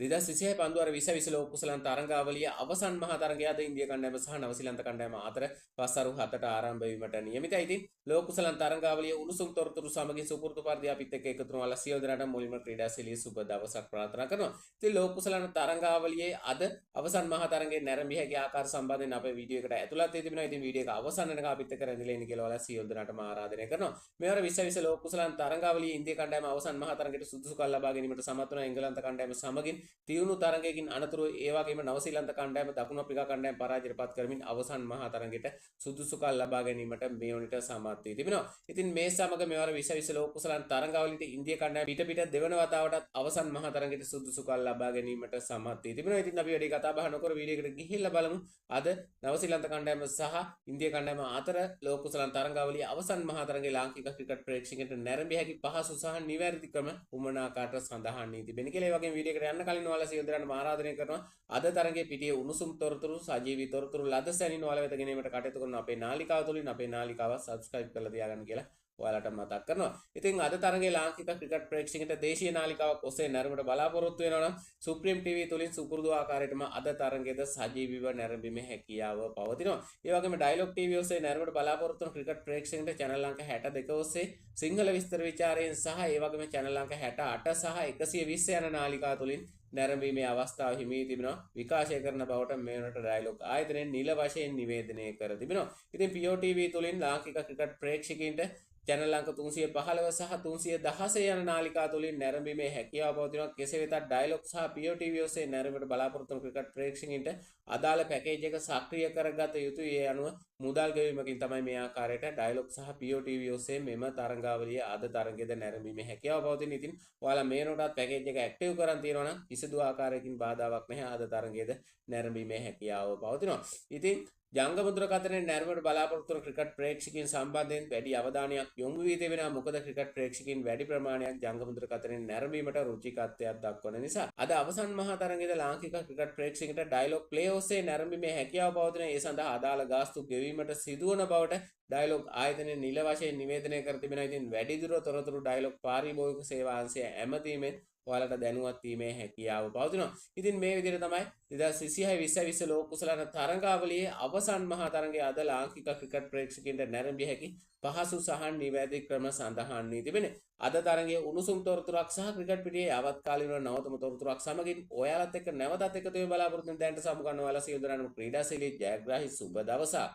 2026 පන්දුවර 2020 ලෝක කුසලන් තරඟාවලිය අවසන් මහා තරඟය අද ඉන්දිය කණ්ඩායම සහ නවසීලන්ත කණ්ඩායම අතර පස්වරු 7ට ආරම්භ වීමට නියමිතයි. ඉතින් ලෝක කුසලන් තරඟාවලිය උණුසුම් තොරතුරු සමගින් සුපුරුදු පරිදි අපිත් එක්ක එකතු වෙනවා. සියලු දෙනාට මුලින්ම ක්‍රීඩාශීලී සුබ දවසක් ප්‍රාර්ථනා කරනවා. ඉතින් ලෝක කුසලන් තරඟාවලියේ අද අවසන් මහා තරඟයේ නැරඹිය හැකි ආකාර සම්බන්ධයෙන් අපේ වීඩියෝ එකට ඇතුළත් වෙ තිබෙනවා. ඉතින් වීඩියෝ එක අවසන් වෙනකම් අපිත් එක්ක රැඳිලා ඉන්න කියලා ඔයාලා සියලු දෙනාටම ආරාධනය කරනවා. මෙවර 2020 ලෝක කුසලන් තරඟාවලියේ ඉන්දිය කණ්ඩායම අවසන් මහා තරඟයට සුදුසුකම් ලබා ගැනීමට සමත් වුණා. එංගලන්ත කණ්ඩායම සමගින් තියුණු තරඟයකින් අනතුරු ඒ වගේම නවසීලන්ත කණ්ඩායම දකුණු අප්‍රිකා කණ්ඩායම පරාජයට පත් කරමින් අවසන් මහා තරඟයට සුදුසුකම් ලබා ගැනීමට මේ වනිට සමත් වී තිබෙනවා. ඉතින් මේ සමග මෙවර 2020 ලෝක කුසලන් තරඟාවලියට ඉන්දිය කණ්ඩායම පිට දෙවන වතාවටත් අවසන් මහා තරඟයට සුදුසුකම් ලබා ගැනීමට සමත් වී තිබෙනවා. ඉතින් අපි වැඩි කතා බහ නොකර වීඩියෝ එකට ගිහිල්ලා බලමු. අද නවසීලන්ත කණ්ඩායම සහ ඉන්දිය කණ්ඩායම අතර ලෝක කුසලන් තරඟාවලිය අවසන් මහා තරඟයේ ලාංකික ක්‍රිකට් ප්‍රේක්ෂකයන්ට නැරඹිය හැකි පහසු සහ නිවැරදි ක්‍රම උමනාකාරට සඳහන් වී තිබෙන කියලා. ඒ වගේම වීඩියෝ එකට යන්න කලින් ඔයාලා සියලු දෙනාට ආරාධනය කරනවා අද තරගයේ පිටියේ උණුසුම් තොරතුරු සජීවී තොරතුරු ලද සැනින් ඔයාලා වෙත ගෙනීමට කටයුතු කරන අපේ නාලිකාව තුලින් අපේ නාලිකාව subscribe කරලා තියාගන්න කියලා ඔයාලට මතක් කරනවා. ඉතින් අද තරගයේ ලාංකික ක්‍රිකට් ප්‍රේක්ෂකයන්ට දේශීය නාලිකාවක් ඔස්සේ නැරඹීමට බලාපොරොත්තු වෙනවා නම් සුප්‍රීම ටීවී තුලින් සුපුරුදු ආකාරයටම අද තරගයේද සජීවීව නැරඹීමේ හැකියාව පවතිනවා. ඒ වගේම ඩයලොග් ටීවී ඔස්සේ නැරඹීමට බලාපොරොත්තු වන ක්‍රිකට් ප්‍රේක්ෂකයන්ට channel අංක 62 ඔස්සේ සිංහල විස්තර විචාරයෙන් සහ ඒ වගේම channel අංක 68 සහ 120 යන නාලිකා තුලින් නැරඹීමේ අවස්ථාව හිමි තිබෙනවා. විකාශය කරන බවට මේ වනට ඩයලොග් ආයතනයෙන් නිල වශයෙන් නිවේදනය කර තිබෙනවා. ඉතින් POTV තුලින් ලාංකික ක්‍රිකට් ප්‍රේක්ෂකයන්ට channel අංක 315 සහ 316 යන නාලිකා තුලින් නැරඹීමේ හැකියාව පවතිනවා. කෙසේ වෙතත් ඩයලොග් සහ POTV ඔස්සේ නැරඹීමට බලාපොරොත්තු වන ක්‍රිකට් ප්‍රේක්ෂකයන්ට අදාළ පැකේජ් එක සක්‍රිය කරගත යුතුයි. ඒ අනුව මුදල් ගෙවීමකින් තමයි මේ ආකාරයට ඩයලොග් සහ POTV ඔස්සේ මෙම තරඟාවලිය අද තරඟයේද නැරඹීමේ හැකියාව පවතින. ඉතින් ඔයාලා මේ නෝටත් පැකේජ් එක ඇක්ටිව් කරන් තියෙනවා නම් කිසිදු ආකාරයකින් බාධාවක් නැහැ. අද තරඟයේද නැරඹීමේ හැකියාව පවතිනවා. ඉතින් ජංග මුද්‍රකතරණය නැරඹීමට බලාපොරොත්තු වන ක්‍රිකට් ප්‍රේක්ෂකයන් සම්බන්ධයෙන් වැඩි අවධානයක් යොමු වී තිබෙනවා. මොකද ක්‍රිකට් ප්‍රේක්ෂකයන් වැඩි ප්‍රමාණයක් ජංග මුද්‍රකතරණය නැරඹීමට රුචිකත්වයක් දක්වන නිසා. අද අවසන් මහා තරඟයේද ලාංකික ක්‍රිකට් ප්‍රේක්ෂකයන්ට ඩයලොග් ප්ලේ ඔස්සේ නැරඹීමේ හැකියාව පවතින. ඒ සඳහා අදාළ ගාස්තු ගෙවීමට සිදුවන බවට ඩයලොග් ආයතනයේ නිල වශයෙන් නිවේදනය කර තිබෙනවා. ඉතින් වැඩිදුර තොරතුරු ඩයලොග් පාරිභෝගික සේවා අංශය ඇමතීමෙන් ඔයාලට දැනුවත් වීමේ හැකියාව පවතිනවා. ඉතින් මේ විදිහට තමයි 2026 ලෝක කුසලන තරඟාවලියේ අවසන් මහා තරඟයේ අද ලාංකික ක්‍රිකට් ප්‍රේක්ෂකයන්ට නැරඹිය හැකි පහසු සහ නිවැරදි ක්‍රම සඳහන් වී තිබෙනවා. අද තරඟයේ උණුසුම් තොරතුරක් සහ ක්‍රිකට් පිටියේ අවත්කාලීන නවතම තොරතුරක් සමගින් ඔයාලත් එක්ක නැවතත් එකතු වෙ බලාපොරොත්තු වෙන දැනට සමු ගන්න ඔයාලා සියලු දෙනාම ක්‍රීඩාශීලී ජයග්‍රාහී සුබ දවසක්.